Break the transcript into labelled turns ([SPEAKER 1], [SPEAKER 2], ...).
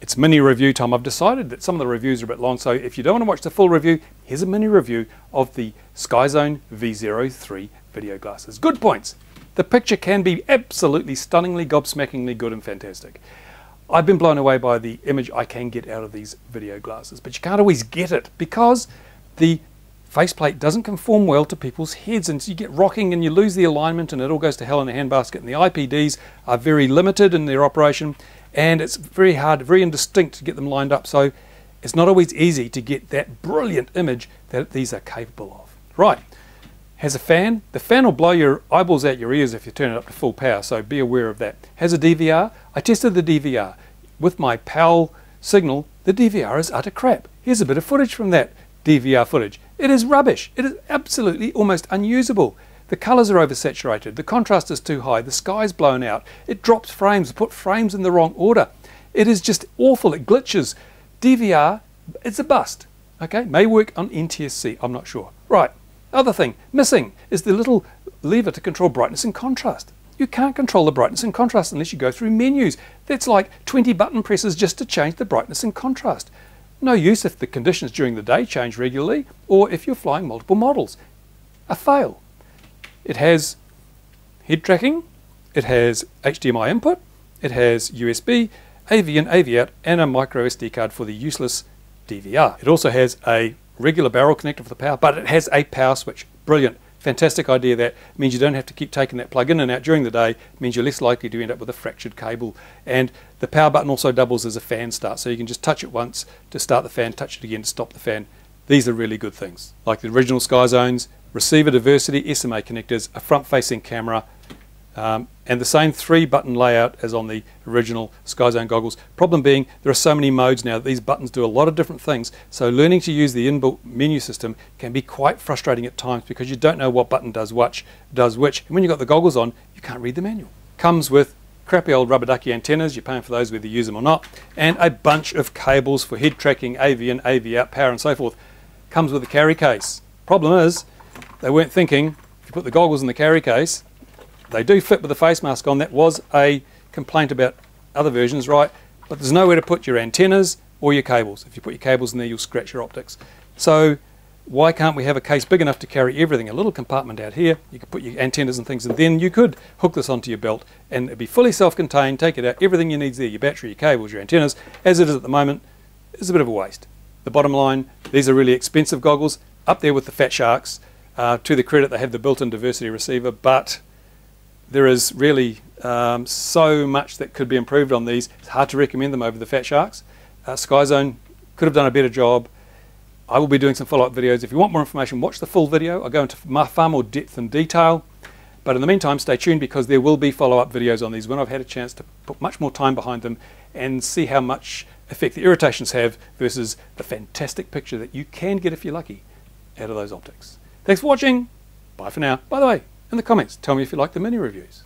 [SPEAKER 1] It's mini review time. I've decided that some of the reviews are a bit long, so if you don't want to watch the full review, here's a mini review of the Skyzone V03 video glasses. Good points. The picture can be absolutely stunningly, gobsmackingly good and fantastic. I've been blown away by the image I can get out of these video glasses, but you can't always get it because the faceplate doesn't conform well to people's heads, and so you get rocking and you lose the alignment and it all goes to hell in a handbasket, and the IPDs are very limited in their operation, and it's very hard, very indistinct to get them lined up, so it's not always easy to get that brilliant image that these are capable of. Right, has a fan. The fan will blow your eyeballs out your ears if you turn it up to full power, so be aware of that. Has a DVR. I tested the DVR. With my PAL signal, the DVR is utter crap. Here's a bit of footage from that DVR footage. It is rubbish. It is absolutely almost unusable. The colours are oversaturated, the contrast is too high, the sky's blown out, it drops frames, put frames in the wrong order. It is just awful, it glitches. DVR, it's a bust. Okay, may work on NTSC, I'm not sure. Right, other thing, missing is the little lever to control brightness and contrast. You can't control the brightness and contrast unless you go through menus. That's like 20 button presses just to change the brightness and contrast. No use if the conditions during the day change regularly or if you're flying multiple models. A fail. It has head tracking, it has HDMI input, it has USB, AV in, AV out, and a micro SD card for the useless DVR. It also has a regular barrel connector for the power, but it has a power switch. Brilliant. Fantastic idea. That means you don't have to keep taking that plug in and out during the day. It means you're less likely to end up with a fractured cable. And the power button also doubles as a fan start, so you can just touch it once to start the fan, touch it again to stop the fan. These are really good things. Like the original Skyzones, receiver diversity, SMA connectors, a front-facing camera, and the same 3-button layout as on the original Skyzone goggles. Problem being, there are so many modes now that these buttons do a lot of different things, so learning to use the inbuilt menu system can be quite frustrating at times because you don't know what button does which. And when you've got the goggles on, you can't read the manual. Comes with crappy old rubber ducky antennas, you're paying for those whether you use them or not, and a bunch of cables for head tracking, AV in, AV out, power and so forth. Comes with a carry case. Problem is, they weren't thinking, if you put the goggles in the carry case, they do fit with the face mask on. That was a complaint about other versions, right? But there's nowhere to put your antennas or your cables. If you put your cables in there, you'll scratch your optics. So why can't we have a case big enough to carry everything? A little compartment out here, you could put your antennas and things, and then you could hook this onto your belt and it'd be fully self-contained, take it out, everything you need's there, your battery, your cables, your antennas. As it is at the moment, it's a bit of a waste. The bottom line, these are really expensive goggles, up there with the fat sharks. To the credit, they have the built-in diversity receiver, but there is really so much that could be improved on these. It's hard to recommend them over the fat sharks. Skyzone could have done a better job. I will be doing some follow-up videos. If you want more information, watch the full video. I'll go into far more depth and detail. But in the meantime, stay tuned because there will be follow-up videos on these when I've had a chance to put much more time behind them and see how much effect the irritations have versus the fantastic picture that you can get if you're lucky out of those optics. Thanks for watching. Bye for now. By the way, in the comments, tell me if you like the mini reviews.